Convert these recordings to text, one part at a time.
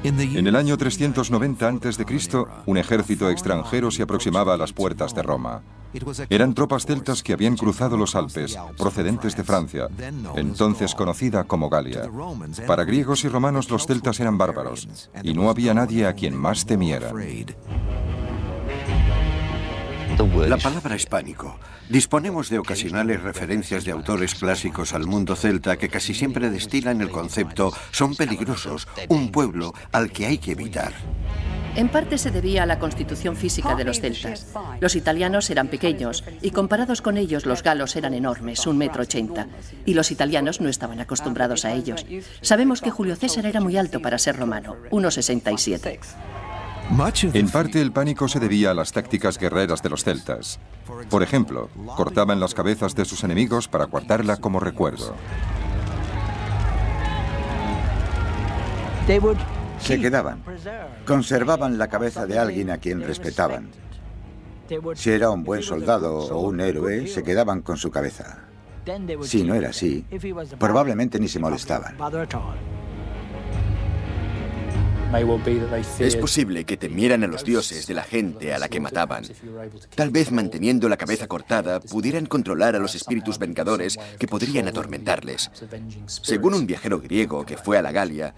En el año 390 a.C., un ejército extranjero se aproximaba a las puertas de Roma. Eran tropas celtas que habían cruzado los Alpes, procedentes de Francia, entonces conocida como Galia. Para griegos y romanos los celtas eran bárbaros, y no había nadie a quien más temieran. La palabra es pánico. Disponemos de ocasionales referencias de autores clásicos al mundo celta que casi siempre destilan el concepto «son peligrosos, un pueblo al que hay que evitar». En parte se debía a la constitución física de los celtas. Los italianos eran pequeños y comparados con ellos los galos eran enormes, 1,80 m, y los italianos no estaban acostumbrados a ellos. Sabemos que Julio César era muy alto para ser romano, 1,67 m. En parte el pánico se debía a las tácticas guerreras de los celtas. Por ejemplo, cortaban las cabezas de sus enemigos para guardarla como recuerdo. Se quedaban. Conservaban la cabeza de alguien a quien respetaban. Si era un buen soldado o un héroe, se quedaban con su cabeza. Si no era así, probablemente ni se molestaban. Es posible que temieran a los dioses de la gente a la que mataban. Tal vez manteniendo la cabeza cortada pudieran controlar a los espíritus vengadores que podrían atormentarles. Según un viajero griego que fue a la Galia,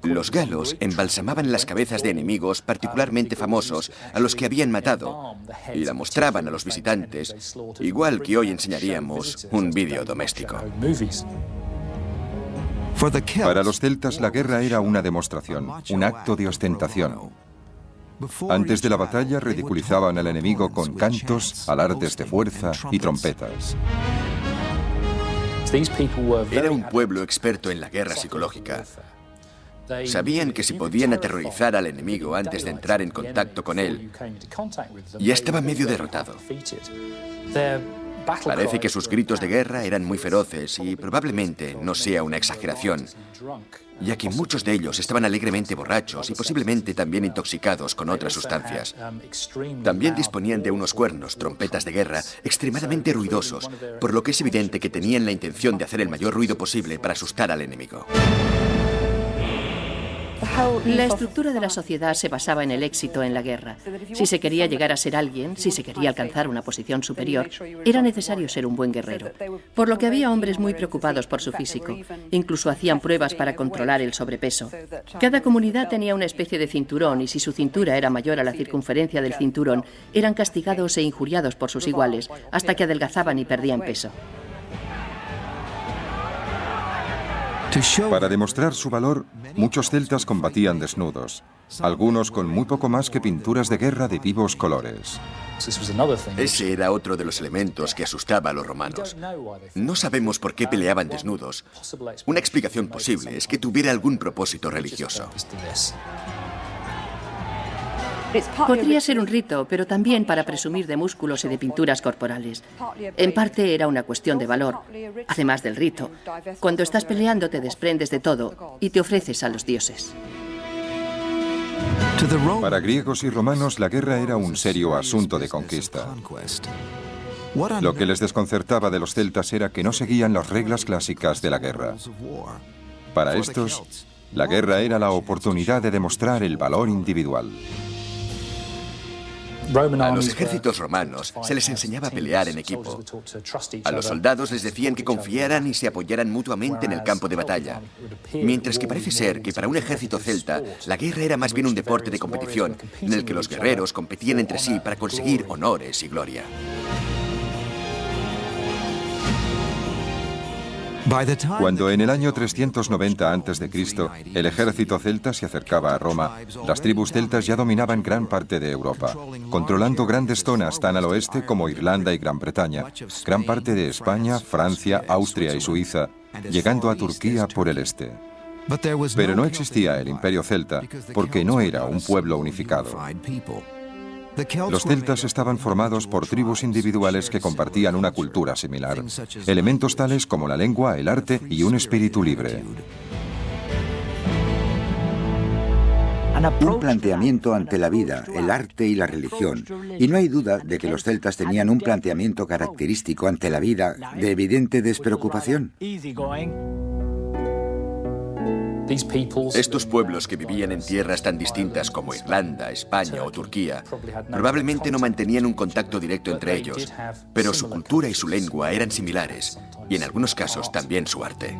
los galos embalsamaban las cabezas de enemigos particularmente famosos a los que habían matado y la mostraban a los visitantes, igual que hoy enseñaríamos un vídeo doméstico. Para los celtas la guerra era una demostración, un acto de ostentación. Antes de la batalla ridiculizaban al enemigo con cantos, alardes de fuerza y trompetas. Era un pueblo experto en la guerra psicológica. Sabían que si podían aterrorizar al enemigo antes de entrar en contacto con él, ya estaba medio derrotado. Parece que sus gritos de guerra eran muy feroces y probablemente no sea una exageración, ya que muchos de ellos estaban alegremente borrachos y posiblemente también intoxicados con otras sustancias. También disponían de unos cuernos, trompetas de guerra, extremadamente ruidosos, por lo que es evidente que tenían la intención de hacer el mayor ruido posible para asustar al enemigo. La estructura de la sociedad se basaba en el éxito en la guerra. Si se quería llegar a ser alguien, si se quería alcanzar una posición superior, era necesario ser un buen guerrero. Por lo que había hombres muy preocupados por su físico. Incluso hacían pruebas para controlar el sobrepeso. Cada comunidad tenía una especie de cinturón y si su cintura era mayor a la circunferencia del cinturón, eran castigados e injuriados por sus iguales, hasta que adelgazaban y perdían peso. Para demostrar su valor, muchos celtas combatían desnudos, algunos con muy poco más que pinturas de guerra de vivos colores. Ese era otro de los elementos que asustaba a los romanos. No sabemos por qué peleaban desnudos. Una explicación posible es que tuviera algún propósito religioso. Podría ser un rito, pero también para presumir de músculos y de pinturas corporales. En parte era una cuestión de valor, además del rito. Cuando estás peleando te desprendes de todo y te ofreces a los dioses. Para griegos y romanos la guerra era un serio asunto de conquista. Lo que les desconcertaba de los celtas era que no seguían las reglas clásicas de la guerra. Para estos, la guerra era la oportunidad de demostrar el valor individual. A los ejércitos romanos se les enseñaba a pelear en equipo. A los soldados les decían que confiaran y se apoyaran mutuamente en el campo de batalla. Mientras que parece ser que para un ejército celta, la guerra era más bien un deporte de competición, en el que los guerreros competían entre sí para conseguir honores y gloria. Cuando en el año 390 a.C. el ejército celta se acercaba a Roma, las tribus celtas ya dominaban gran parte de Europa, controlando grandes zonas tan al oeste como Irlanda y Gran Bretaña, gran parte de España, Francia, Austria y Suiza, llegando a Turquía por el este. Pero no existía el imperio celta porque no era un pueblo unificado. Los celtas estaban formados por tribus individuales que compartían una cultura similar, elementos tales como la lengua, el arte y un espíritu libre. Un planteamiento ante la vida, el arte y la religión. Y no hay duda de que los celtas tenían un planteamiento característico ante la vida de evidente despreocupación. Estos pueblos que vivían en tierras tan distintas como Irlanda, España o Turquía probablemente no mantenían un contacto directo entre ellos, pero su cultura y su lengua eran similares, y en algunos casos también su arte.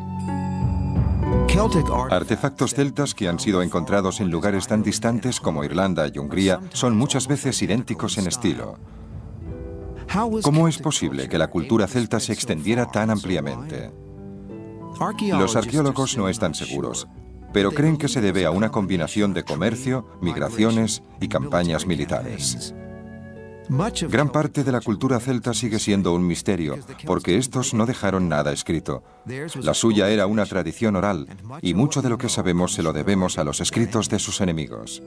Artefactos celtas que han sido encontrados en lugares tan distantes como Irlanda y Hungría son muchas veces idénticos en estilo. ¿Cómo es posible que la cultura celta se extendiera tan ampliamente? Los arqueólogos no están seguros, pero creen que se debe a una combinación de comercio, migraciones y campañas militares. Gran parte de la cultura celta sigue siendo un misterio, porque estos no dejaron nada escrito. La suya era una tradición oral, y mucho de lo que sabemos se lo debemos a los escritos de sus enemigos.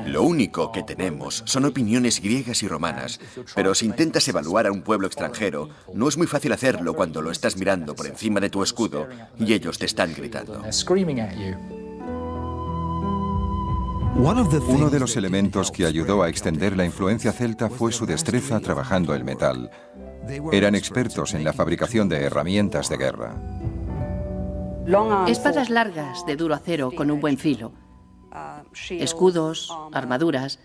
Lo único que tenemos son opiniones griegas y romanas, pero si intentas evaluar a un pueblo extranjero, no es muy fácil hacerlo cuando lo estás mirando por encima de tu escudo y ellos te están gritando. Uno de los elementos que ayudó a extender la influencia celta fue su destreza trabajando el metal. Eran expertos en la fabricación de herramientas de guerra. Espadas largas de duro acero con un buen filo, escudos, armaduras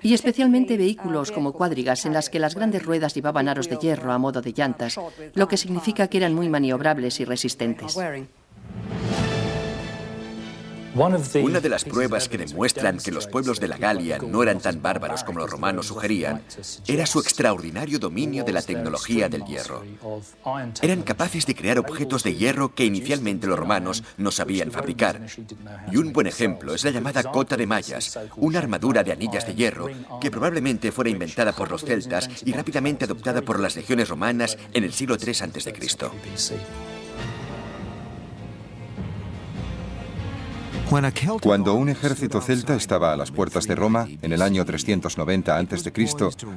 y especialmente vehículos como cuadrigas en las que las grandes ruedas llevaban aros de hierro a modo de llantas, lo que significa que eran muy maniobrables y resistentes. Una de las pruebas que demuestran que los pueblos de la Galia no eran tan bárbaros como los romanos sugerían era su extraordinario dominio de la tecnología del hierro. Eran capaces de crear objetos de hierro que inicialmente los romanos no sabían fabricar. Y un buen ejemplo es la llamada cota de mallas, una armadura de anillas de hierro que probablemente fuera inventada por los celtas y rápidamente adoptada por las legiones romanas en el siglo III a.C. Cuando un ejército celta estaba a las puertas de Roma, en el año 390 a.C.,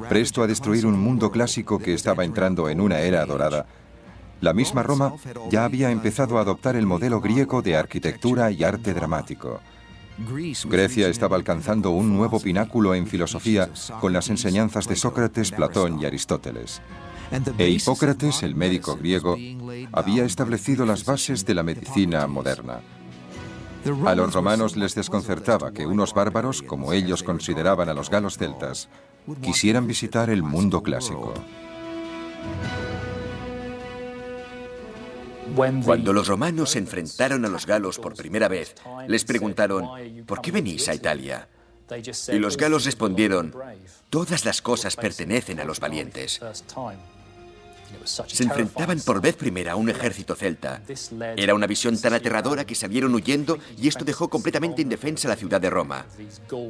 presto a destruir un mundo clásico que estaba entrando en una era dorada, la misma Roma ya había empezado a adoptar el modelo griego de arquitectura y arte dramático. Grecia estaba alcanzando un nuevo pináculo en filosofía con las enseñanzas de Sócrates, Platón y Aristóteles. E Hipócrates, el médico griego, había establecido las bases de la medicina moderna. A los romanos les desconcertaba que unos bárbaros, como ellos consideraban a los galos celtas, quisieran visitar el mundo clásico. Cuando los romanos se enfrentaron a los galos por primera vez, les preguntaron, ¿por qué venís a Italia? Y los galos respondieron, todas las cosas pertenecen a los valientes. Se enfrentaban por vez primera a un ejército celta. Era una visión tan aterradora que salieron huyendo y esto dejó completamente indefensa la ciudad de Roma,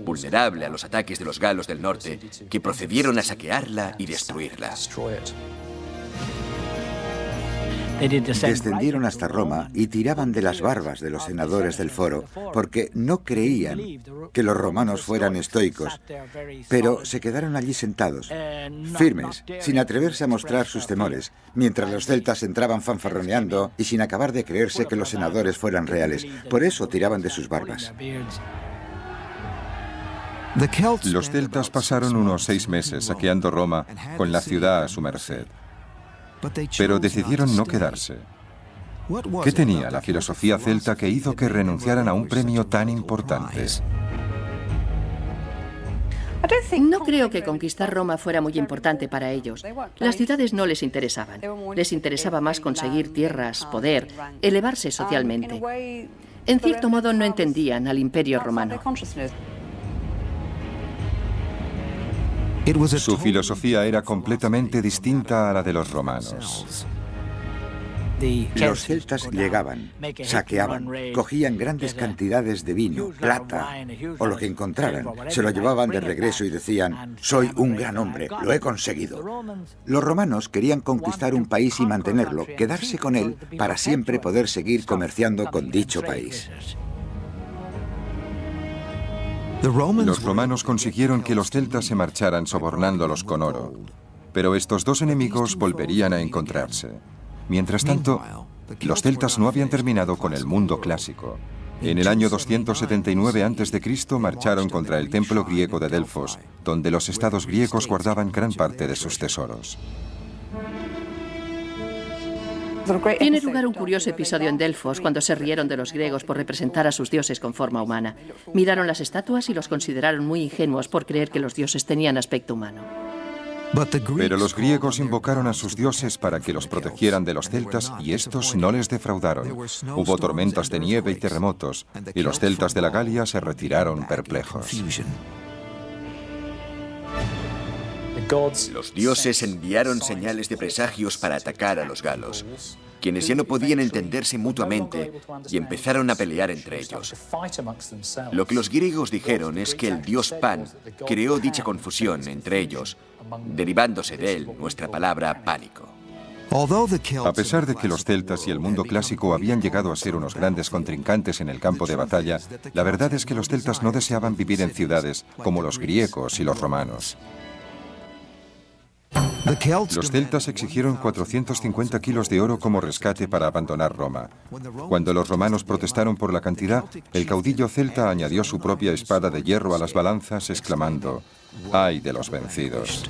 vulnerable a los ataques de los galos del norte, que procedieron a saquearla y destruirla. Descendieron hasta Roma y tiraban de las barbas de los senadores del foro, porque no creían que los romanos fueran estoicos, pero se quedaron allí sentados, firmes, sin atreverse a mostrar sus temores, mientras los celtas entraban fanfarroneando y sin acabar de creerse que los senadores fueran reales. Por eso tiraban de sus barbas. Los celtas pasaron unos 6 meses saqueando Roma con la ciudad a su merced. Pero decidieron no quedarse. ¿Qué tenía la filosofía celta que hizo que renunciaran a un premio tan importante? No creo que conquistar Roma fuera muy importante para ellos. Las ciudades no les interesaban. Les interesaba más conseguir tierras, poder, elevarse socialmente. En cierto modo no entendían al Imperio Romano. Su filosofía era completamente distinta a la de los romanos. Los celtas llegaban, saqueaban, cogían grandes cantidades de vino, plata o lo que encontraran. Se lo llevaban de regreso y decían, soy un gran hombre, lo he conseguido. Los romanos querían conquistar un país y mantenerlo, quedarse con él para siempre poder seguir comerciando con dicho país. Los romanos consiguieron que los celtas se marcharan sobornándolos con oro, pero estos dos enemigos volverían a encontrarse. Mientras tanto, los celtas no habían terminado con el mundo clásico. En el año 279 a.C. marcharon contra el templo griego de Delfos, donde los estados griegos guardaban gran parte de sus tesoros. Tiene lugar un curioso episodio en Delfos cuando se rieron de los griegos por representar a sus dioses con forma humana. Miraron las estatuas y los consideraron muy ingenuos por creer que los dioses tenían aspecto humano. Pero los griegos invocaron a sus dioses para que los protegieran de los celtas y estos no les defraudaron. Hubo tormentas de nieve y terremotos, y los celtas de la Galia se retiraron perplejos. Los dioses enviaron señales de presagios para atacar a los galos, quienes ya no podían entenderse mutuamente y empezaron a pelear entre ellos. Lo que los griegos dijeron es que el dios Pan creó dicha confusión entre ellos, derivándose de él nuestra palabra pánico. A pesar de que los celtas y el mundo clásico habían llegado a ser unos grandes contrincantes en el campo de batalla, la verdad es que los celtas no deseaban vivir en ciudades como los griegos y los romanos. Los celtas exigieron 450 kilos de oro como rescate para abandonar Roma. Cuando los romanos protestaron por la cantidad, el caudillo celta añadió su propia espada de hierro a las balanzas, exclamando: ¡ay de los vencidos!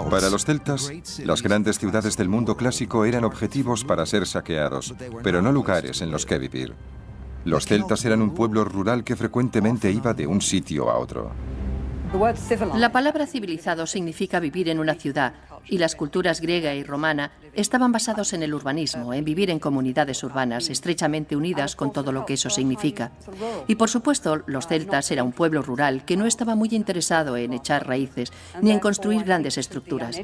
Para los celtas, las grandes ciudades del mundo clásico eran objetivos para ser saqueados, pero no lugares en los que vivir. Los celtas eran un pueblo rural que frecuentemente iba de un sitio a otro. La palabra civilizado significa vivir en una ciudad, y las culturas griega y romana estaban basados en el urbanismo, en vivir en comunidades urbanas estrechamente unidas con todo lo que eso significa. Y por supuesto, los celtas era un pueblo rural que no estaba muy interesado en echar raíces ni en construir grandes estructuras.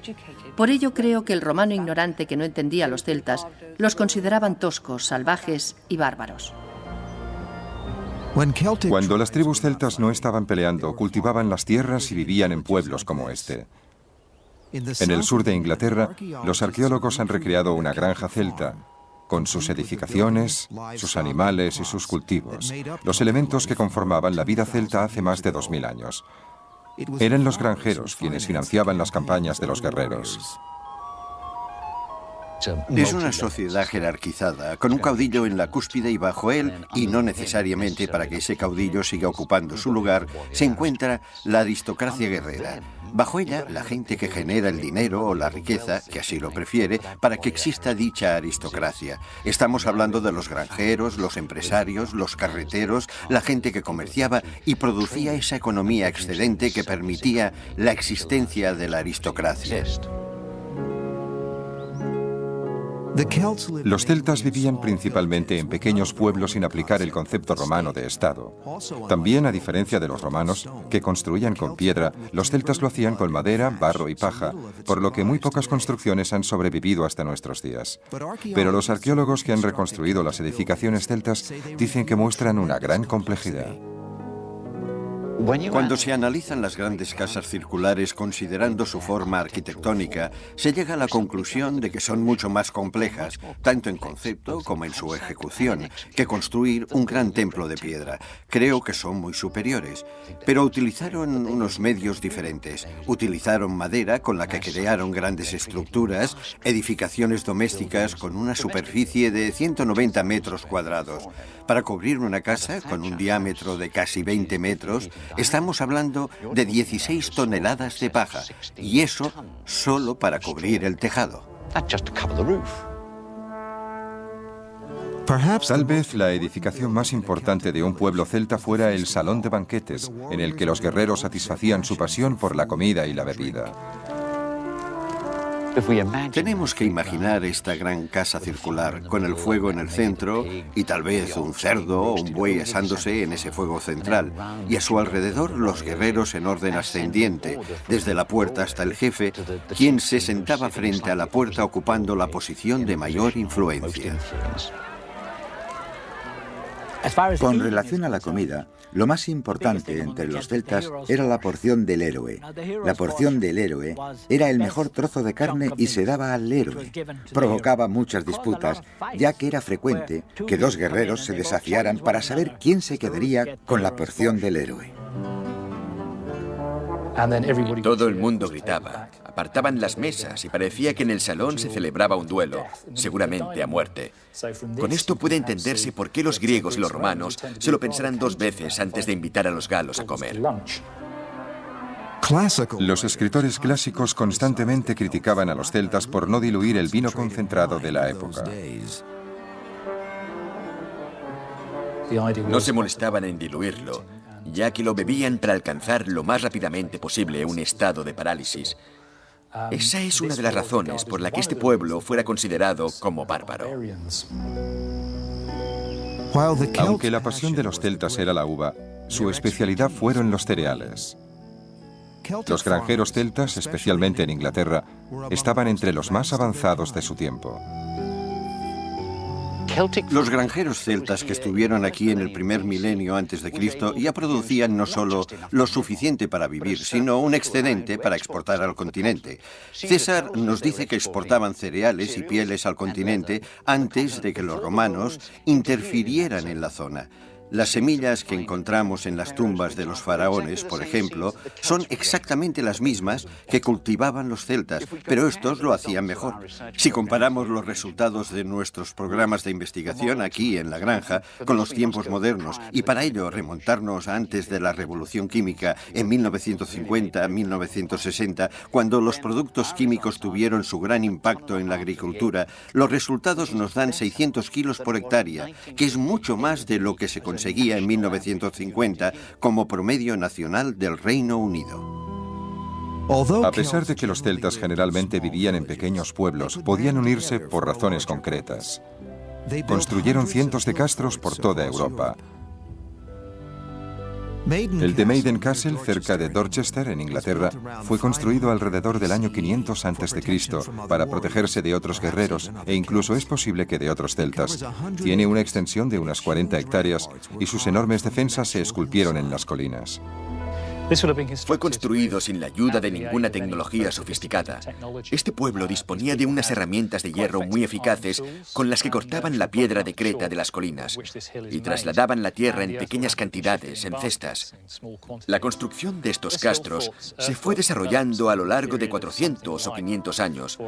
Por ello creo que el romano ignorante que no entendía a los celtas los consideraban toscos, salvajes y bárbaros. Cuando las tribus celtas no estaban peleando, cultivaban las tierras y vivían en pueblos como este. En el sur de Inglaterra, los arqueólogos han recreado una granja celta, con sus edificaciones, sus animales y sus cultivos, los elementos que conformaban la vida celta hace más de 2000 años. Eran los granjeros quienes financiaban las campañas de los guerreros. Es una sociedad jerarquizada, con un caudillo en la cúspide y bajo él, y no necesariamente para que ese caudillo siga ocupando su lugar, se encuentra la aristocracia guerrera. Bajo ella, la gente que genera el dinero o la riqueza, que así lo prefiere, para que exista dicha aristocracia. Estamos hablando de los granjeros, los empresarios, los carreteros, la gente que comerciaba y producía esa economía excedente que permitía la existencia de la aristocracia. Los celtas vivían principalmente en pequeños pueblos sin aplicar el concepto romano de Estado. También, a diferencia de los romanos, que construían con piedra, los celtas lo hacían con madera, barro y paja, por lo que muy pocas construcciones han sobrevivido hasta nuestros días. Pero los arqueólogos que han reconstruido las edificaciones celtas dicen que muestran una gran complejidad. Cuando se analizan las grandes casas circulares considerando su forma arquitectónica, se llega a la conclusión de que son mucho más complejas, tanto en concepto como en su ejecución, que construir un gran templo de piedra. Creo que son muy superiores, pero utilizaron unos medios diferentes. Utilizaron madera con la que crearon grandes estructuras, edificaciones domésticas con una superficie de 190 metros cuadrados. Para cubrir una casa con un diámetro de casi 20 metros, estamos hablando de 16 toneladas de paja, y eso solo para cubrir el tejado. Tal vez la edificación más importante de un pueblo celta fuera el salón de banquetes, en el que los guerreros satisfacían su pasión por la comida y la bebida. Tenemos que imaginar esta gran casa circular, con el fuego en el centro y tal vez un cerdo o un buey asándose en ese fuego central, y a su alrededor los guerreros en orden ascendiente, desde la puerta hasta el jefe, quien se sentaba frente a la puerta ocupando la posición de mayor influencia. Con relación a la comida, lo más importante entre los celtas era la porción del héroe. La porción del héroe era el mejor trozo de carne y se daba al héroe. Provocaba muchas disputas, ya que era frecuente que dos guerreros se desafiaran para saber quién se quedaría con la porción del héroe. Todo el mundo gritaba, apartaban las mesas y parecía que en el salón se celebraba un duelo, seguramente a muerte. Con esto puede entenderse por qué los griegos y los romanos se lo pensaran dos veces antes de invitar a los galos a comer. Los escritores clásicos constantemente criticaban a los celtas por no diluir el vino concentrado de la época. No se molestaban en diluirlo, ya que lo bebían para alcanzar lo más rápidamente posible un estado de parálisis. Esa es una de las razones por la que este pueblo fuera considerado como bárbaro. Aunque la pasión de los celtas era la uva, su especialidad fueron los cereales. Los granjeros celtas, especialmente en Inglaterra, estaban entre los más avanzados de su tiempo. Los granjeros celtas que estuvieron aquí en el primer milenio antes de Cristo ya producían no solo lo suficiente para vivir, sino un excedente para exportar al continente. César nos dice que exportaban cereales y pieles al continente antes de que los romanos interfirieran en la zona. Las semillas que encontramos en las tumbas de los faraones, por ejemplo, son exactamente las mismas que cultivaban los celtas, pero estos lo hacían mejor. Si comparamos los resultados de nuestros programas de investigación aquí en la granja con los tiempos modernos, y para ello remontarnos antes de la Revolución Química en 1950-1960, cuando los productos químicos tuvieron su gran impacto en la agricultura, los resultados nos dan 600 kilos por hectárea, que es mucho más de lo que se conseguía en 1950 como promedio nacional del Reino Unido. A pesar de que los celtas generalmente vivían en pequeños pueblos, podían unirse por razones concretas. Construyeron cientos de castros por toda Europa. El de Maiden Castle, cerca de Dorchester, en Inglaterra, fue construido alrededor del año 500 a.C. para protegerse de otros guerreros e incluso es posible que de otros celtas. Tiene una extensión de unas 40 hectáreas y sus enormes defensas se esculpieron en las colinas. Fue construido sin la ayuda de ninguna tecnología sofisticada. Este pueblo disponía de unas herramientas de hierro muy eficaces con las que cortaban la piedra de creta de las colinas y trasladaban la tierra en pequeñas cantidades, en cestas. La construcción de estos castros se fue desarrollando a lo largo de 400 o 500 años.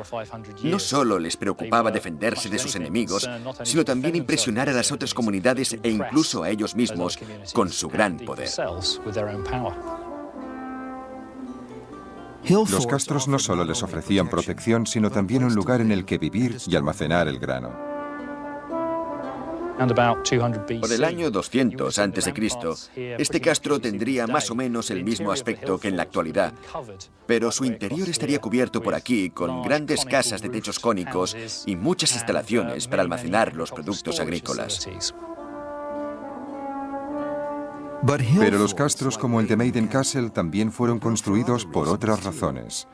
No solo les preocupaba defenderse de sus enemigos, sino también impresionar a las otras comunidades e incluso a ellos mismos con su gran poder. Los castros no solo les ofrecían protección, sino también un lugar en el que vivir y almacenar el grano. Por el año 200 a.C., este castro tendría más o menos el mismo aspecto que en la actualidad, pero su interior estaría cubierto por aquí con grandes casas de techos cónicos y muchas instalaciones para almacenar los productos agrícolas. Pero los castros como el de Maiden Castle también fueron construidos por otras razones.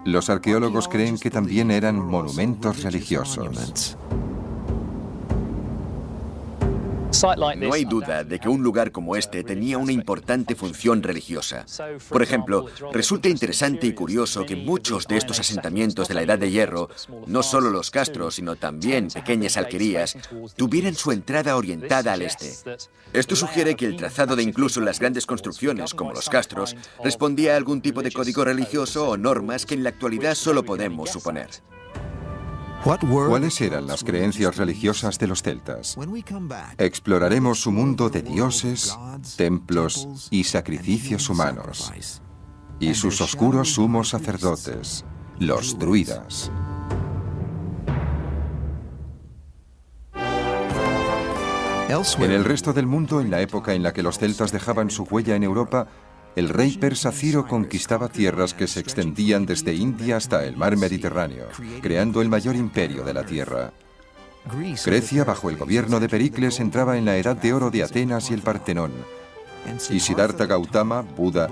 Los arqueólogos creen que también eran monumentos religiosos. No hay duda de que un lugar como este tenía una importante función religiosa. Por ejemplo, resulta interesante y curioso que muchos de estos asentamientos de la Edad de Hierro, no solo los castros, sino también pequeñas alquerías, tuvieran su entrada orientada al este. Esto sugiere que el trazado de incluso las grandes construcciones, como los castros, respondía a algún tipo de código religioso o normas que en la actualidad solo podemos suponer. ¿Cuáles eran las creencias religiosas de los celtas? Exploraremos su mundo de dioses, templos y sacrificios humanos, y sus oscuros sumos sacerdotes, los druidas. En el resto del mundo, en la época en la que los celtas dejaban su huella en Europa, el rey persa Ciro conquistaba tierras que se extendían desde India hasta el mar Mediterráneo, creando el mayor imperio de la tierra. Grecia, bajo el gobierno de Pericles, entraba en la Edad de Oro de Atenas y el Partenón. Y Siddhartha Gautama, Buda,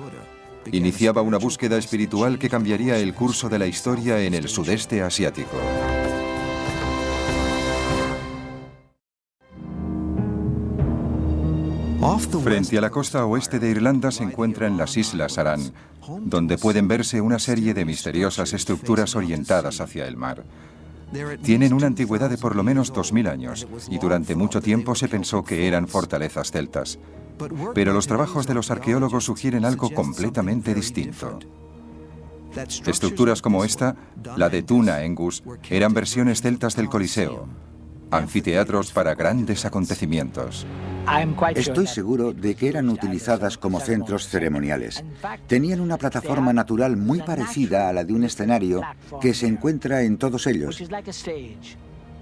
iniciaba una búsqueda espiritual que cambiaría el curso de la historia en el sudeste asiático. Frente a la costa oeste de Irlanda se encuentran las Islas Aran, donde pueden verse una serie de misteriosas estructuras orientadas hacia el mar. Tienen una antigüedad de por lo menos 2000 años y durante mucho tiempo se pensó que eran fortalezas celtas. Pero los trabajos de los arqueólogos sugieren algo completamente distinto. Estructuras como esta, la de Tuna Engus, eran versiones celtas del Coliseo. anfiteatros para grandes acontecimientos. Estoy seguro de que eran utilizadas como centros ceremoniales. Tenían una plataforma natural muy parecida a la de un escenario que se encuentra en todos ellos.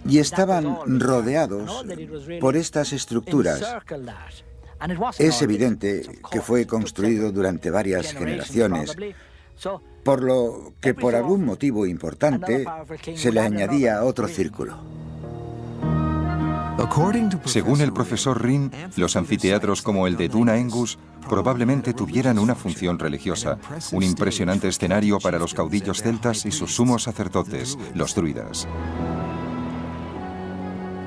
Y estaban rodeados por estas estructuras. Es evidente que fue construido durante varias generaciones, por lo que por algún motivo importante se le añadía otro círculo. Según el profesor Rin, los anfiteatros como el de Duna Engus probablemente tuvieran una función religiosa, un impresionante escenario para los caudillos celtas y sus sumos sacerdotes, los druidas.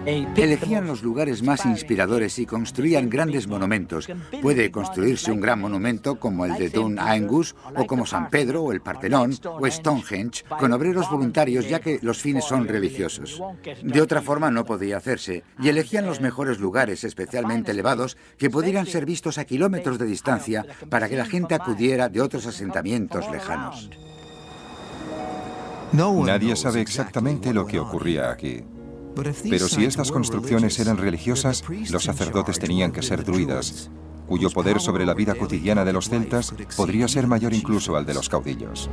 Elegían los lugares más inspiradores y construían grandes monumentos. Puede construirse un gran monumento como el de Dún Aengus, o como San Pedro, o el Partenón, o Stonehenge, con obreros voluntarios, ya que los fines son religiosos. De otra forma no podía hacerse, y elegían los mejores lugares, especialmente elevados, que pudieran ser vistos a kilómetros de distancia para que la gente acudiera de otros asentamientos lejanos. Nadie sabe exactamente lo que ocurría aquí. Pero si estas construcciones eran religiosas, los sacerdotes tenían que ser druidas, cuyo poder sobre la vida cotidiana de los celtas podría ser mayor incluso al de los caudillos.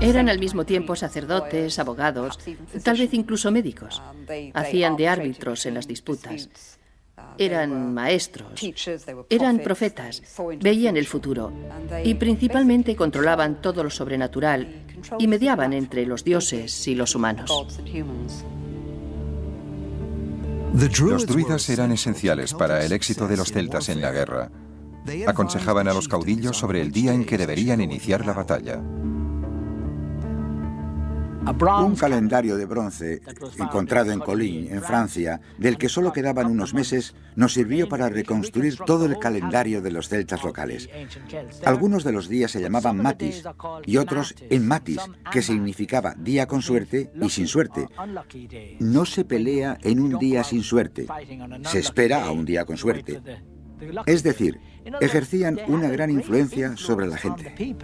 Eran al mismo tiempo sacerdotes, abogados, tal vez incluso médicos. Hacían de árbitros en las disputas. Eran maestros, eran profetas, veían el futuro y principalmente controlaban todo lo sobrenatural y mediaban entre los dioses y los humanos. Los druidas eran esenciales para el éxito de los celtas en la guerra. Aconsejaban a los caudillos sobre el día en que deberían iniciar la batalla. Un calendario de bronce encontrado en Colín, en Francia, del que solo quedaban unos meses, nos sirvió para reconstruir todo el calendario de los celtas locales. Algunos de los días se llamaban matis y otros en matis, que significaba día con suerte y sin suerte. No se pelea en un día sin suerte, se espera a un día con suerte. Es decir, ejercían una gran influencia sobre la gente.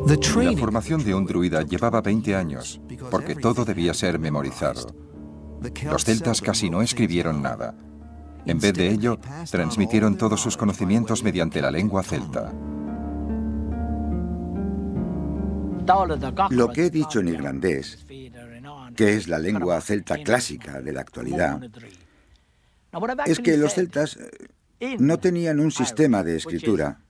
La formación de un druida llevaba 20 años, porque todo debía ser memorizado. Los celtas casi no escribieron nada. En vez de ello, transmitieron todos sus conocimientos mediante la lengua celta. Lo que he dicho en irlandés, que es la lengua celta clásica de la actualidad, es que los celtas no tenían un sistema de escritura.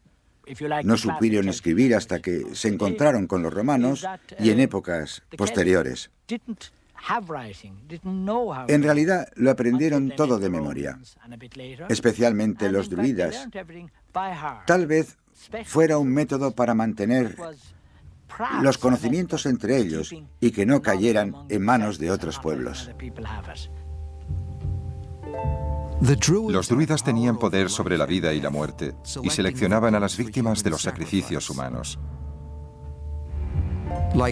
No supieron escribir hasta que se encontraron con los romanos y en épocas posteriores. En realidad lo aprendieron todo de memoria, especialmente los druidas. Tal vez fuera un método para mantener los conocimientos entre ellos y que no cayeran en manos de otros pueblos. Los druidas tenían poder sobre la vida y la muerte y seleccionaban a las víctimas de los sacrificios humanos.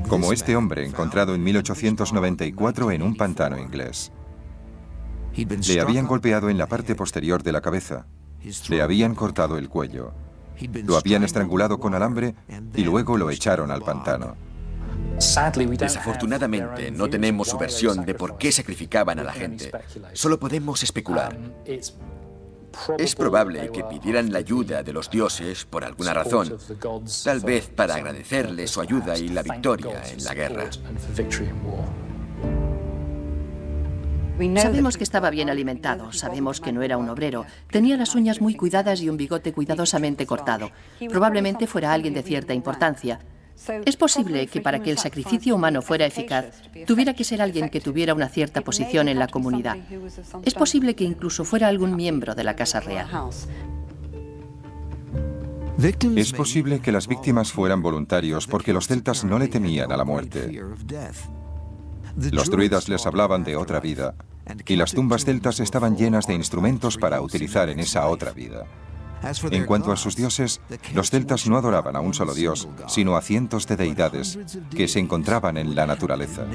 Como este hombre encontrado en 1894 en un pantano inglés. Le habían golpeado en la parte posterior de la cabeza, le habían cortado el cuello, lo habían estrangulado con alambre y luego lo echaron al pantano. Desafortunadamente, no tenemos su versión de por qué sacrificaban a la gente. Solo podemos especular. Es probable que pidieran la ayuda de los dioses por alguna razón, tal vez para agradecerles su ayuda y la victoria en la guerra. Sabemos que estaba bien alimentado, sabemos que no era un obrero, tenía las uñas muy cuidadas y un bigote cuidadosamente cortado. Probablemente fuera alguien de cierta importancia. Es posible que para que el sacrificio humano fuera eficaz, tuviera que ser alguien que tuviera una cierta posición en la comunidad. Es posible que incluso fuera algún miembro de la Casa Real. Es posible que las víctimas fueran voluntarios porque los celtas no le temían a la muerte. Los druidas les hablaban de otra vida, y las tumbas celtas estaban llenas de instrumentos para utilizar en esa otra vida. En cuanto a sus dioses, los celtas no adoraban a un solo dios, sino a cientos de deidades que se encontraban en la naturaleza.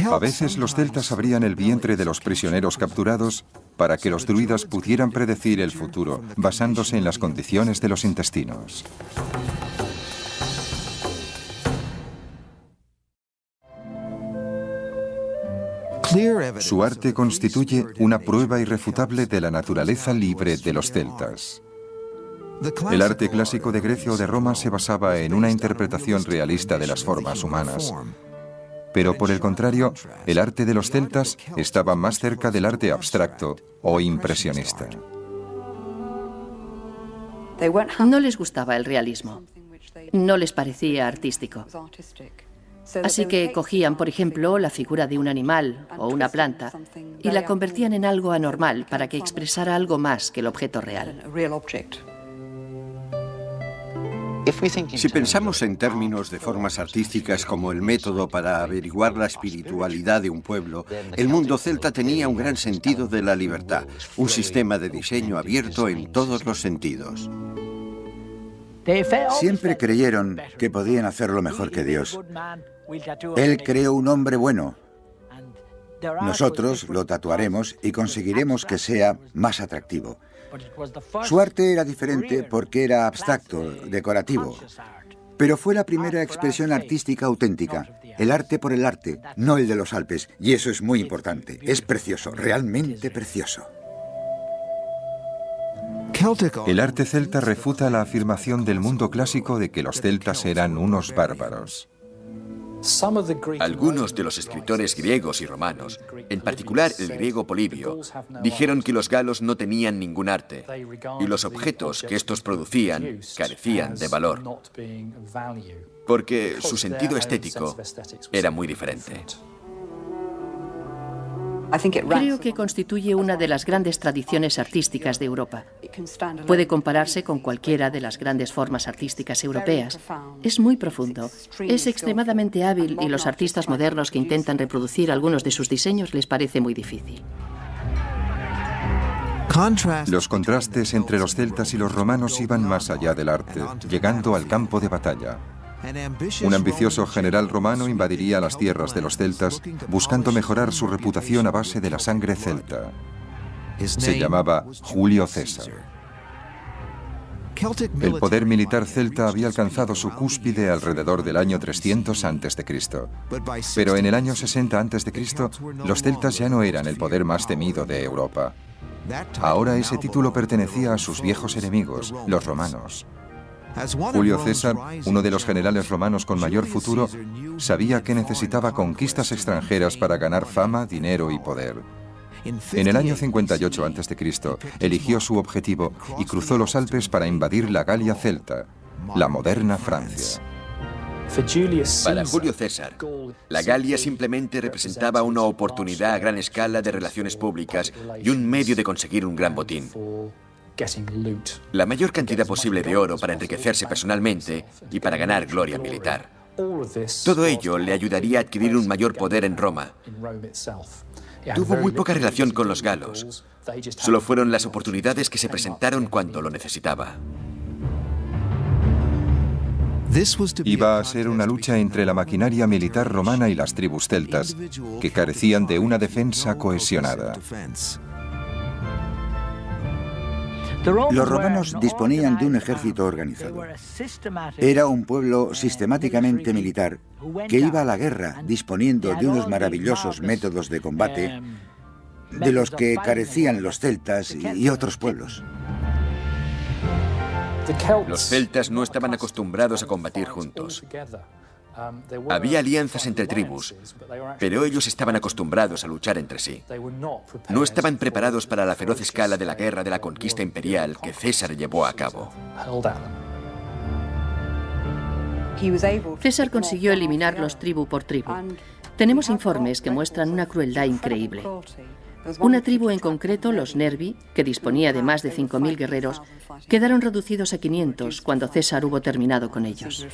A veces los celtas abrían el vientre de los prisioneros capturados para que los druidas pudieran predecir el futuro, basándose en las condiciones de los intestinos. Su arte constituye una prueba irrefutable de la naturaleza libre de los celtas. El arte clásico de Grecia o de Roma se basaba en una interpretación realista de las formas humanas. Pero por el contrario, el arte de los celtas estaba más cerca del arte abstracto o impresionista. No les gustaba el realismo. No les parecía artístico. Así que cogían, por ejemplo, la figura de un animal o una planta y la convertían en algo anormal para que expresara algo más que el objeto real. Si pensamos en términos de formas artísticas como el método para averiguar la espiritualidad de un pueblo, el mundo celta tenía un gran sentido de la libertad, un sistema de diseño abierto en todos los sentidos. Siempre creyeron que podían hacerlo mejor que Dios. Él creó un hombre bueno. Nosotros lo tatuaremos y conseguiremos que sea más atractivo. Su arte era diferente porque era abstracto, decorativo. Pero fue la primera expresión artística auténtica. El arte por el arte, no el de los Alpes. Y eso es muy importante. Es precioso, realmente precioso. El arte celta refuta la afirmación del mundo clásico de que los celtas eran unos bárbaros. Algunos de los escritores griegos y romanos, en particular el griego Polibio, dijeron que los galos no tenían ningún arte y los objetos que estos producían carecían de valor, porque su sentido estético era muy diferente. Creo que constituye una de las grandes tradiciones artísticas de Europa. Puede compararse con cualquiera de las grandes formas artísticas europeas. Es muy profundo, es extremadamente hábil y los artistas modernos que intentan reproducir algunos de sus diseños les parece muy difícil. Los contrastes entre los celtas y los romanos iban más allá del arte, llegando al campo de batalla. Un ambicioso general romano invadiría las tierras de los celtas buscando mejorar su reputación a base de la sangre celta. Se llamaba Julio César. El poder militar celta había alcanzado su cúspide alrededor del año 300 a.C. Pero en el año 60 a.C., los celtas ya no eran el poder más temido de Europa. Ahora ese título pertenecía a sus viejos enemigos, los romanos. Julio César, uno de los generales romanos con mayor futuro, sabía que necesitaba conquistas extranjeras para ganar fama, dinero y poder. En el año 58 a.C., eligió su objetivo y cruzó los Alpes para invadir la Galia celta, la moderna Francia. Para Julio César, la Galia simplemente representaba una oportunidad a gran escala de relaciones públicas y un medio de conseguir un gran botín. La mayor cantidad posible de oro para enriquecerse personalmente y para ganar gloria militar. Todo ello le ayudaría a adquirir un mayor poder en Roma. Tuvo muy poca relación con los galos. Solo fueron las oportunidades que se presentaron cuando lo necesitaba. Iba a ser una lucha entre la maquinaria militar romana y las tribus celtas, que carecían de una defensa cohesionada. Los romanos disponían de un ejército organizado. Era un pueblo sistemáticamente militar que iba a la guerra disponiendo de unos maravillosos métodos de combate de los que carecían los celtas y otros pueblos. Los celtas no estaban acostumbrados a combatir juntos. Había alianzas entre tribus, pero ellos estaban acostumbrados a luchar entre sí. No estaban preparados para la feroz escala de la guerra de la conquista imperial que César llevó a cabo. César consiguió eliminarlos tribu por tribu. Tenemos informes que muestran una crueldad increíble. Una tribu en concreto, los Nervi, que disponía de más de 5.000 guerreros, quedaron reducidos a 500 cuando César hubo terminado con ellos.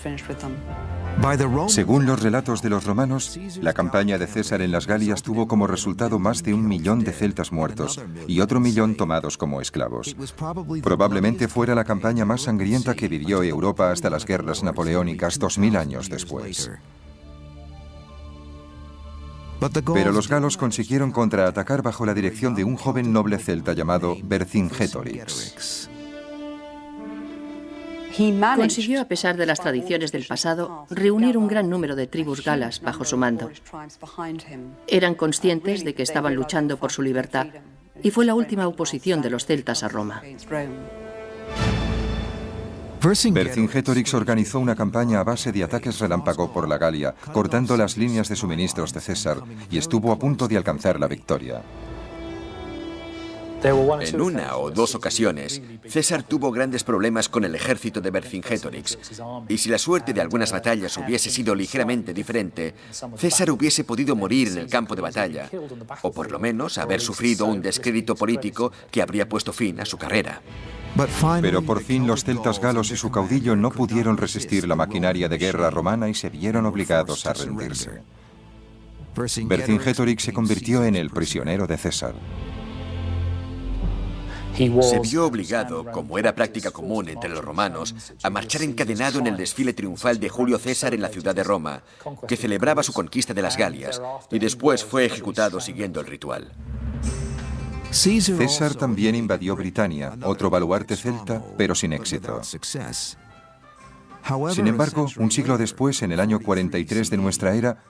Según los relatos de los romanos, la campaña de César en las Galias tuvo como resultado más de 1 millón de celtas muertos y otro 1 millón tomados como esclavos. Probablemente fuera la campaña más sangrienta que vivió Europa hasta las guerras napoleónicas 2000 años después. Pero los galos consiguieron contraatacar bajo la dirección de un joven noble celta llamado Vercingetorix. Consiguió, a pesar de las tradiciones del pasado, reunir un gran número de tribus galas bajo su mando. Eran conscientes de que estaban luchando por su libertad y fue la última oposición de los celtas a Roma. Vercingetorix organizó una campaña a base de ataques relámpago por la Galia, cortando las líneas de suministros de César, y estuvo a punto de alcanzar la victoria. En una o dos ocasiones, César tuvo grandes problemas con el ejército de Vercingetorix, y si la suerte de algunas batallas hubiese sido ligeramente diferente, César hubiese podido morir en el campo de batalla, o por lo menos haber sufrido un descrédito político que habría puesto fin a su carrera. Pero por fin los celtas galos y su caudillo no pudieron resistir la maquinaria de guerra romana y se vieron obligados a rendirse. Vercingetorix se convirtió en el prisionero de César. Se vio obligado, como era práctica común entre los romanos, a marchar encadenado en el desfile triunfal de Julio César en la ciudad de Roma, que celebraba su conquista de las Galias, y después fue ejecutado siguiendo el ritual. César también invadió Britania, otro baluarte celta, pero sin éxito. Sin embargo, un siglo después, en el año 43 de nuestra era,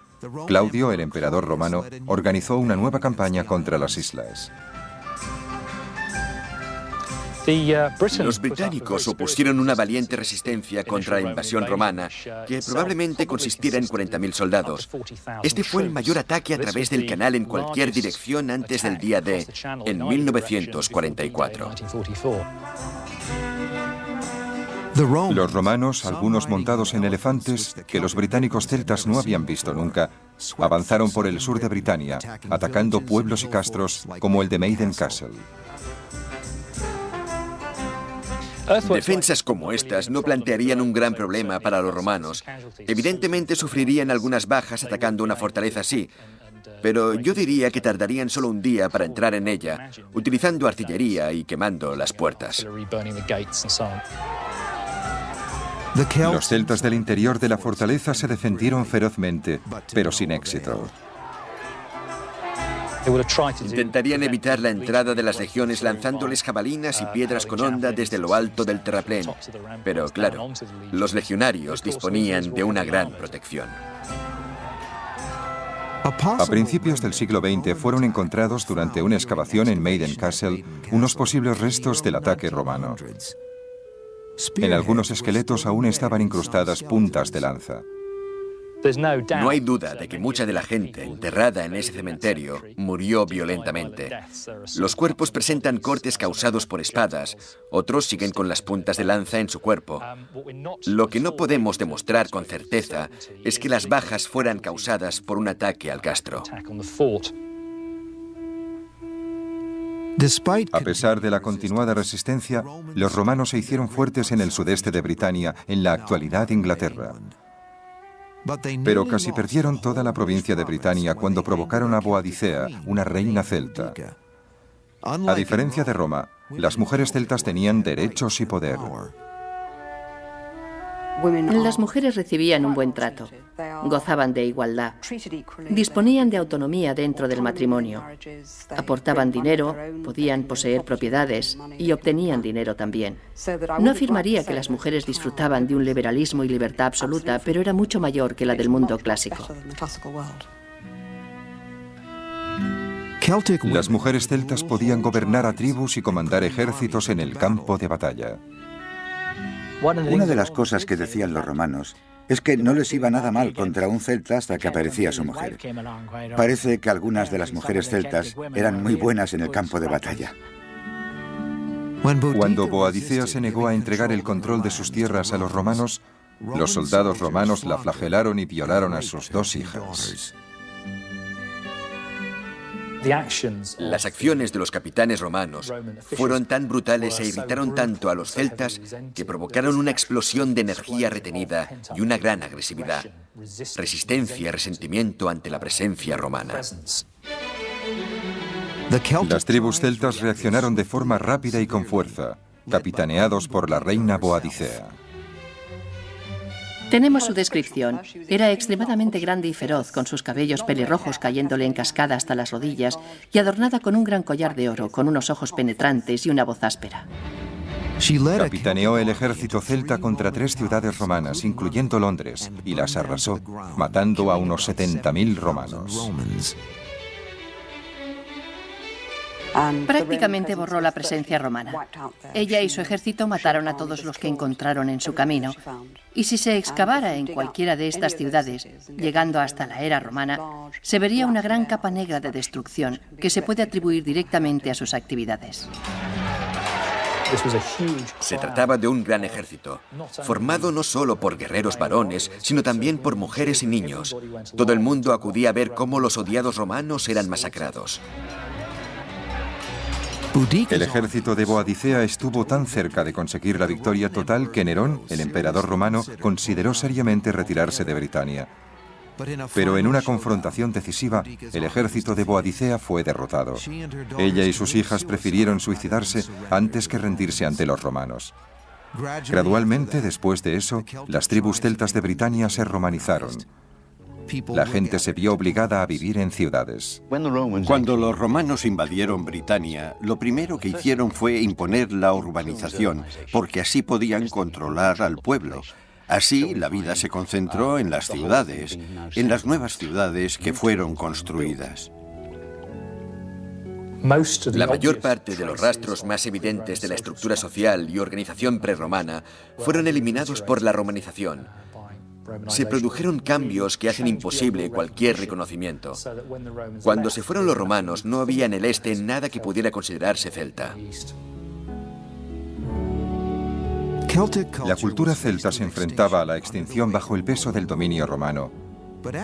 Claudio, el emperador romano, organizó una nueva campaña contra las islas. Los británicos opusieron una valiente resistencia contra la invasión romana, que probablemente consistiera en 40.000 soldados. Este fue el mayor ataque a través del canal en cualquier dirección antes del día D, en 1944. Los romanos, algunos montados en elefantes, que los británicos celtas no habían visto nunca, avanzaron por el sur de Britania, atacando pueblos y castros como el de Maiden Castle. Defensas como estas no plantearían un gran problema para los romanos. Evidentemente sufrirían algunas bajas atacando una fortaleza así, pero yo diría que tardarían solo un día para entrar en ella, utilizando artillería y quemando las puertas. Los celtas del interior de la fortaleza se defendieron ferozmente, pero sin éxito. Intentarían evitar la entrada de las legiones lanzándoles jabalinas y piedras con honda desde lo alto del terraplén. Pero claro, los legionarios disponían de una gran protección. A principios del siglo XX fueron encontrados durante una excavación en Maiden Castle unos posibles restos del ataque romano. En algunos esqueletos aún estaban incrustadas puntas de lanza. No hay duda de que mucha de la gente enterrada en ese cementerio murió violentamente. Los cuerpos presentan cortes causados por espadas, otros siguen con las puntas de lanza en su cuerpo. Lo que no podemos demostrar con certeza es que las bajas fueran causadas por un ataque al castro. A pesar de la continuada resistencia, los romanos se hicieron fuertes en el sudeste de Britania, en la actualidad Inglaterra. Pero casi perdieron toda la provincia de Britania cuando provocaron a Boadicea, una reina celta. A diferencia de Roma, las mujeres celtas tenían derechos y poder. Las mujeres recibían un buen trato, gozaban de igualdad, disponían de autonomía dentro del matrimonio, aportaban dinero, podían poseer propiedades y obtenían dinero también. No afirmaría que las mujeres disfrutaban de un liberalismo y libertad absoluta, pero era mucho mayor que la del mundo clásico. Las mujeres celtas podían gobernar a tribus y comandar ejércitos en el campo de batalla. Una de las cosas que decían los romanos es que no les iba nada mal contra un celta hasta que aparecía su mujer. Parece que algunas de las mujeres celtas eran muy buenas en el campo de batalla. Cuando Boadicea se negó a entregar el control de sus tierras a los romanos, los soldados romanos la flagelaron y violaron a sus 2 hijas. Las acciones de los capitanes romanos fueron tan brutales e irritaron tanto a los celtas que provocaron una explosión de energía retenida y una gran agresividad, resistencia y resentimiento ante la presencia romana. Las tribus celtas reaccionaron de forma rápida y con fuerza, capitaneados por la reina Boadicea. Tenemos su descripción. Era extremadamente grande y feroz, con sus cabellos pelirrojos cayéndole en cascada hasta las rodillas y adornada con un gran collar de oro, con unos ojos penetrantes y una voz áspera. Capitaneó el ejército celta contra 3 ciudades romanas, incluyendo Londres, y las arrasó, matando a unos 70.000 romanos. Prácticamente borró la presencia romana. Ella y su ejército mataron a todos los que encontraron en su camino. Y si se excavara en cualquiera de estas ciudades, llegando hasta la era romana, se vería una gran capa negra de destrucción que se puede atribuir directamente a sus actividades. Se trataba de un gran ejército, formado no solo por guerreros varones, sino también por mujeres y niños. Todo el mundo acudía a ver cómo los odiados romanos eran masacrados. El ejército de Boadicea estuvo tan cerca de conseguir la victoria total que Nerón, el emperador romano, consideró seriamente retirarse de Britania. Pero en una confrontación decisiva, el ejército de Boadicea fue derrotado. Ella y sus hijas prefirieron suicidarse antes que rendirse ante los romanos. Gradualmente, después de eso, las tribus celtas de Britania se romanizaron. La gente se vio obligada a vivir en ciudades. Cuando los romanos invadieron Britania, lo primero que hicieron fue imponer la urbanización, porque así podían controlar al pueblo. Así, la vida se concentró en las ciudades, en las nuevas ciudades que fueron construidas. La mayor parte de los rastros más evidentes de la estructura social y organización prerromana fueron eliminados por la romanización. Se produjeron cambios que hacen imposible cualquier reconocimiento. Cuando se fueron los romanos, no había en el este nada que pudiera considerarse celta. La cultura celta se enfrentaba a la extinción bajo el peso del dominio romano.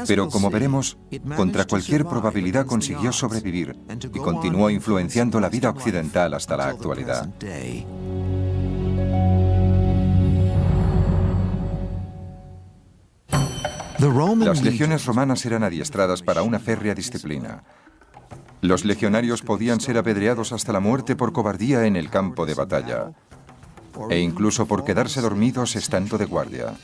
Pero como veremos, contra cualquier probabilidad consiguió sobrevivir y continuó influenciando la vida occidental hasta la actualidad. Las legiones romanas eran adiestradas para una férrea disciplina. Los legionarios podían ser apedreados hasta la muerte por cobardía en el campo de batalla, e incluso por quedarse dormidos estando de guardia.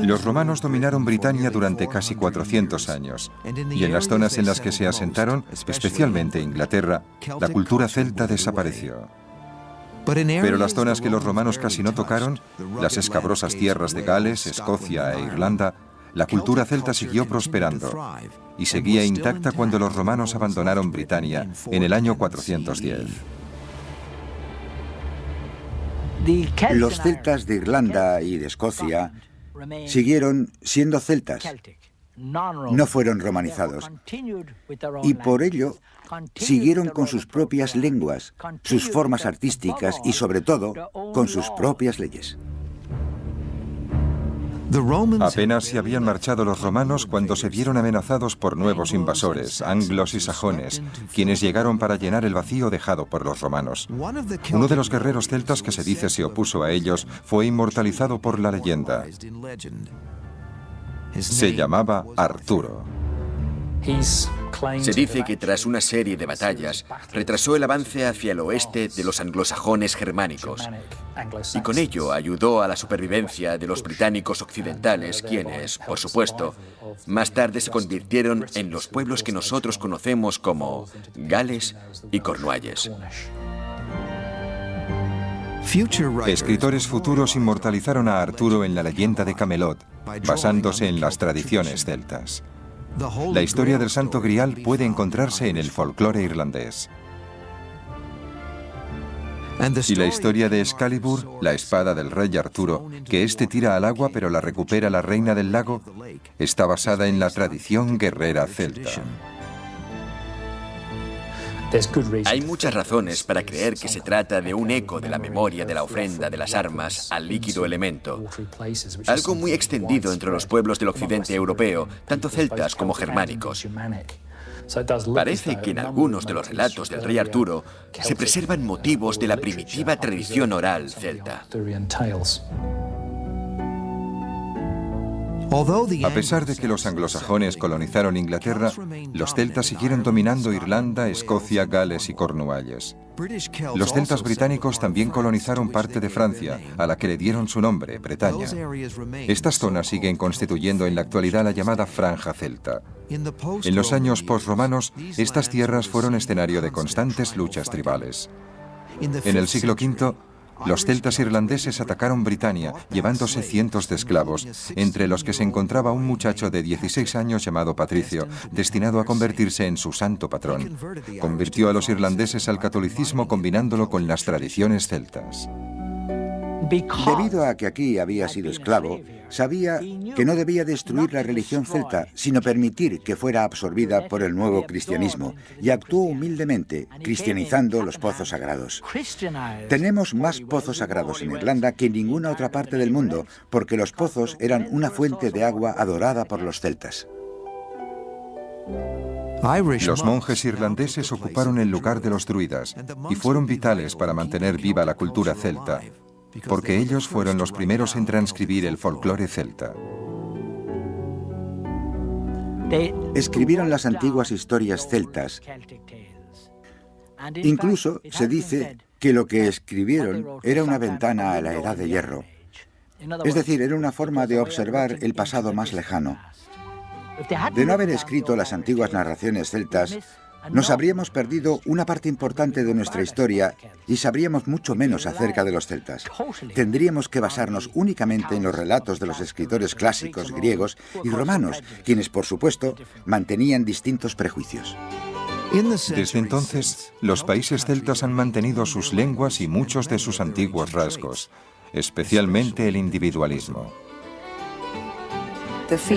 Los romanos dominaron Britania durante casi 400 años, y en las zonas en las que se asentaron, especialmente Inglaterra, la cultura celta desapareció. Pero las zonas que los romanos casi no tocaron, las escabrosas tierras de Gales, Escocia e Irlanda, la cultura celta siguió prosperando y seguía intacta cuando los romanos abandonaron Britania en el año 410. Los celtas de Irlanda y de Escocia siguieron siendo celtas, no fueron romanizados, y por ello siguieron con sus propias lenguas, sus formas artísticas y sobre todo con sus propias leyes. Apenas se habían marchado los romanos cuando se vieron amenazados por nuevos invasores, anglos y sajones, quienes llegaron para llenar el vacío dejado por los romanos. Uno de los guerreros celtas que se dice se opuso a ellos fue inmortalizado por la leyenda. Se llamaba Arturo. Se dice que tras una serie de batallas retrasó el avance hacia el oeste de los anglosajones germánicos y con ello ayudó a la supervivencia de los británicos occidentales, quienes, por supuesto, más tarde se convirtieron en los pueblos que nosotros conocemos como Gales y Cornualles. Escritores futuros inmortalizaron a Arturo en la leyenda de Camelot, basándose en las tradiciones celtas. La historia del Santo Grial puede encontrarse en el folclore irlandés. Y la historia de Excalibur, la espada del rey Arturo, que éste tira al agua pero la recupera la reina del lago, está basada en la tradición guerrera celta. Hay muchas razones para creer que se trata de un eco de la memoria de la ofrenda de las armas al líquido elemento, algo muy extendido entre los pueblos del occidente europeo, tanto celtas como germánicos. Parece que en algunos de los relatos del rey Arturo se preservan motivos de la primitiva tradición oral celta. A pesar de que los anglosajones colonizaron Inglaterra, los celtas siguieron dominando Irlanda, Escocia, Gales y Cornualles. Los celtas británicos también colonizaron parte de Francia, a la que le dieron su nombre, Bretaña. Estas zonas siguen constituyendo en la actualidad la llamada Franja Celta. En los años posromanos, estas tierras fueron escenario de constantes luchas tribales. En el siglo V, los celtas irlandeses atacaron Britania, llevándose cientos de esclavos, entre los que se encontraba un muchacho de 16 años llamado Patricio, destinado a convertirse en su santo patrón. Convirtió a los irlandeses al catolicismo combinándolo con las tradiciones celtas. Debido a que aquí había sido esclavo, sabía que no debía destruir la religión celta, sino permitir que fuera absorbida por el nuevo cristianismo, y actuó humildemente, cristianizando los pozos sagrados. Tenemos más pozos sagrados en Irlanda que en ninguna otra parte del mundo, porque los pozos eran una fuente de agua adorada por los celtas. Los monjes irlandeses ocuparon el lugar de los druidas y fueron vitales para mantener viva la cultura celta, porque ellos fueron los primeros en transcribir el folclore celta. Escribieron las antiguas historias celtas. Incluso se dice que lo que escribieron era una ventana a la Edad de Hierro. Es decir, era una forma de observar el pasado más lejano. De no haber escrito las antiguas narraciones celtas, nos habríamos perdido una parte importante de nuestra historia y sabríamos mucho menos acerca de los celtas. Tendríamos que basarnos únicamente en los relatos de los escritores clásicos griegos y romanos, quienes, por supuesto, mantenían distintos prejuicios. Desde entonces, los países celtas han mantenido sus lenguas y muchos de sus antiguos rasgos, especialmente el individualismo.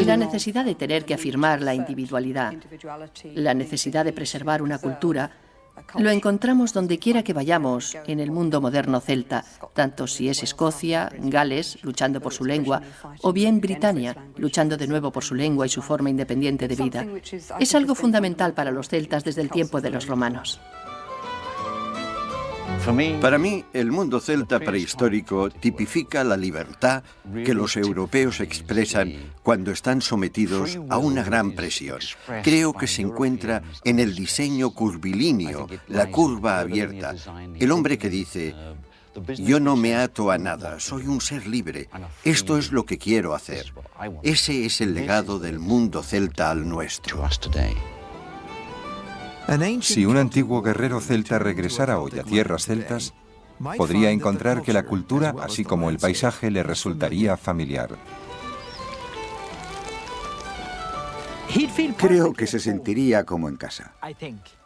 La necesidad de tener que afirmar la individualidad, la necesidad de preservar una cultura, lo encontramos donde quiera que vayamos en el mundo moderno celta, tanto si es Escocia, Gales, luchando por su lengua, o bien Britania, luchando de nuevo por su lengua y su forma independiente de vida. Es algo fundamental para los celtas desde el tiempo de los romanos. Para mí, el mundo celta prehistórico tipifica la libertad que los europeos expresan cuando están sometidos a una gran presión. Creo que se encuentra en el diseño curvilíneo, la curva abierta. El hombre que dice: yo no me ato a nada, soy un ser libre. Esto es lo que quiero hacer. Ese es el legado del mundo celta al nuestro. Si un antiguo guerrero celta regresara hoy a tierras celtas, podría encontrar que la cultura, así como el paisaje, le resultaría familiar. Creo que se sentiría como en casa.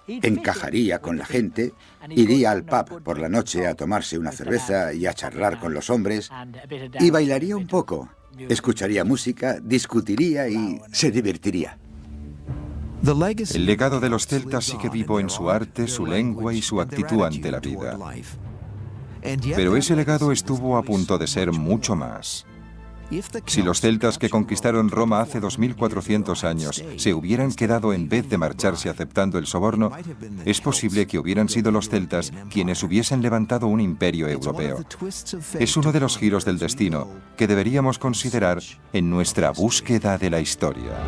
Encajaría con la gente, iría al pub por la noche a tomarse una cerveza y a charlar con los hombres, y bailaría un poco, escucharía música, discutiría y se divertiría. El legado de los celtas sigue vivo en su arte, su lengua y su actitud ante la vida. Pero ese legado estuvo a punto de ser mucho más. Si los celtas que conquistaron Roma hace 2400 años se hubieran quedado en vez de marcharse aceptando el soborno, es posible que hubieran sido los celtas quienes hubiesen levantado un imperio europeo. Es uno de los giros del destino que deberíamos considerar en nuestra búsqueda de la historia.